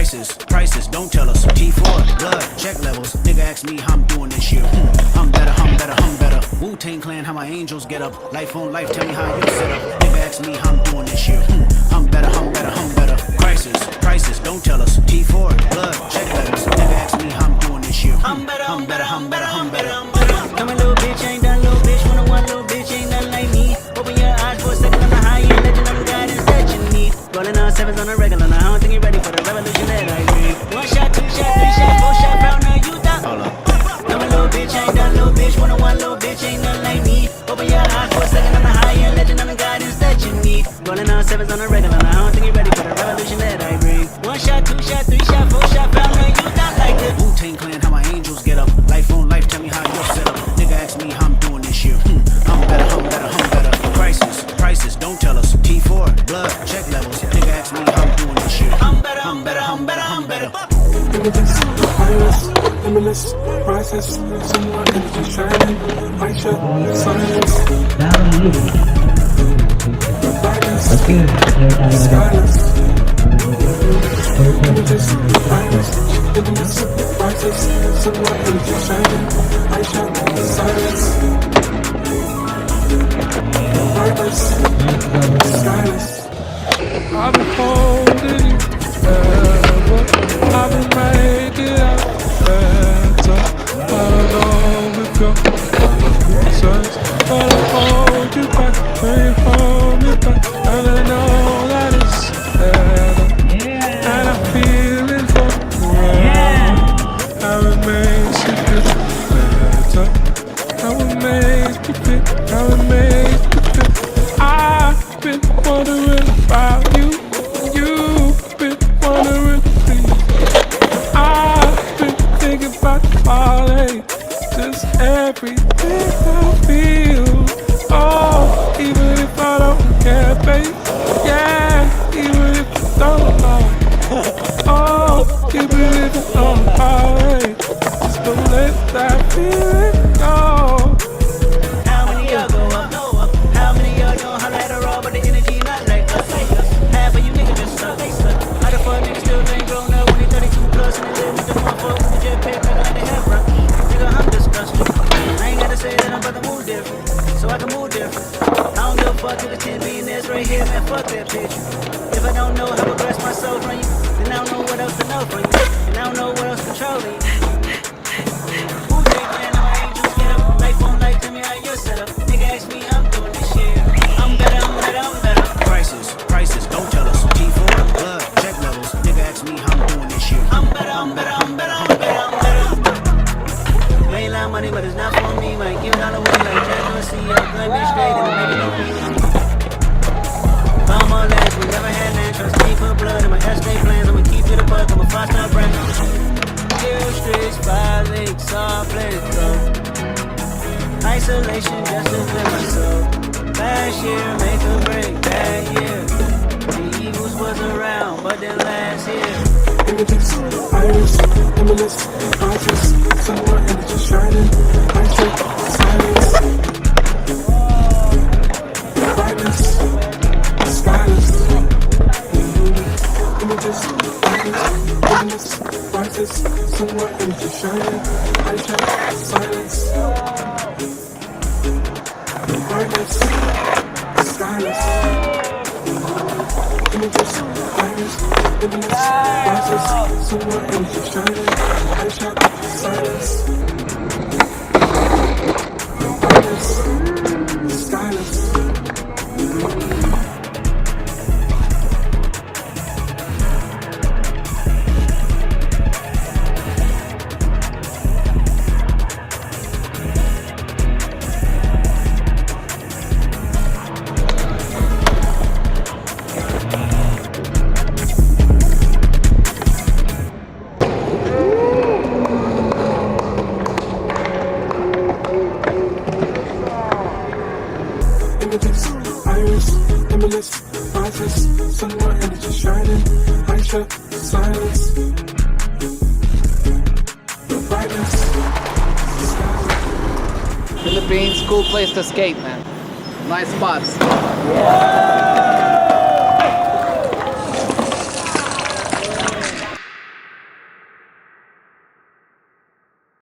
Prices, don't tell us. T4, blood, check levels. Nigga ask me how I'm doing this year. I'm better. Wu-Tang Clan, how my angels get up. Life on life, tell me how you set up. Nigga ask me how I'm doing this year. I'm better. Prices, don't tell us. T4, blood, check levels. Nigga ask me how I'm doing this year. I'm better. Tell me little bitch, ain't done little bitch. One little bitch, ain't nothing like me. Open your eyes for a second on the high end, legend on the guidance that you need. Rolling on sevens on a regular, now I don't think you're ready for the revolution that I bring. 1 shot, 2 shot, 3 shot, 4 shot, round now you down. Hold up. I'm a little bitch, ain't done little bitch. One little bitch, ain't nothing like me. Open your eyes for a second on the high end, legend on the guidance that you need. Rolling on sevens on a regular, now I don't think you're ready for the revolution that I bring. 1 shot, 2 shot, 3 shot, 4 shot, round now you down like this. Wu-Tang Clan, how my angels get up. Life on life, tell me how you're set up. Nigga ask me how I'm doing this year. I'm better. Prices, don't tell us. T4, blood, check levels. Nigga ask me how I'm doing this year. I'm better. Limitless, rises, somewhere energy shining. I shall silence. Brightness, skyless. Limitless, rises, somewhere energy shining. I shall silence. Brightness, skyless. I've been holding you forever. I've been making it out better. I don't know if you're concerns, but I'll hold you back when you hold me back. And I know that it's better. And I feel it for how it makes you feel better. How it makes you feel. I've been wondering about you. You've been wondering please. I've been thinking about all day. Just everything I feel. Oh, even if I don't care, babe. Yeah, even if I don't know. Oh, even if I don't know, hey. Just don't let that feeling go. How many y'all go up? How many y'all know how to roll, but the energy not like us? Half of you niggas just suck. How the fuck niggas still ain't grown up when they 32 plus and they live with the motherfuckers with the jetpack nigga like they have rock? Nigga, I'm disgusted. I ain't gotta say that I'm about to move different, so I can move different. I don't give a fuck if it's 10 being this right here, man, fuck that picture. If I don't know how to bless myself from you, then I don't know what else to know from you, and I don't know what else controlling you. Who take man, how my angels get up, life on life, tell me how you're set up. Nigga ask me, I'm doing this shit. I'm better. Prices, don't tell us. T4, blood, check levels. Nigga ask me how I'm doing this year. I'm better. Mainline money, but it's not for me. Might give it all away like Jack or see a good bitch straight and maybe no peace. Found more lands, we never had land. Trust me for blood in my estate plans. I'ma keep it a buck, I'm a 5-star brand. Hill streets, 5 links, all played go. Isolation just to clear my soul. Last year, make a break, bad year. The Eagles was around, but then last year. Images, iris, limitless, rises, somewhere energy shining. I check silence. Brightness, skyless. Images, iris, limitless, rises, somewhere energy shining. I check silence. Brightness, skyless. Images, iris, limitless, rises, somewhere energy shining. I check silence. Brightness, skyless. Iris, limitless, rises, somewhere energy shining. I shut silence. Brightness. Philippines, cool place to skate, man. Nice spots. Yeah.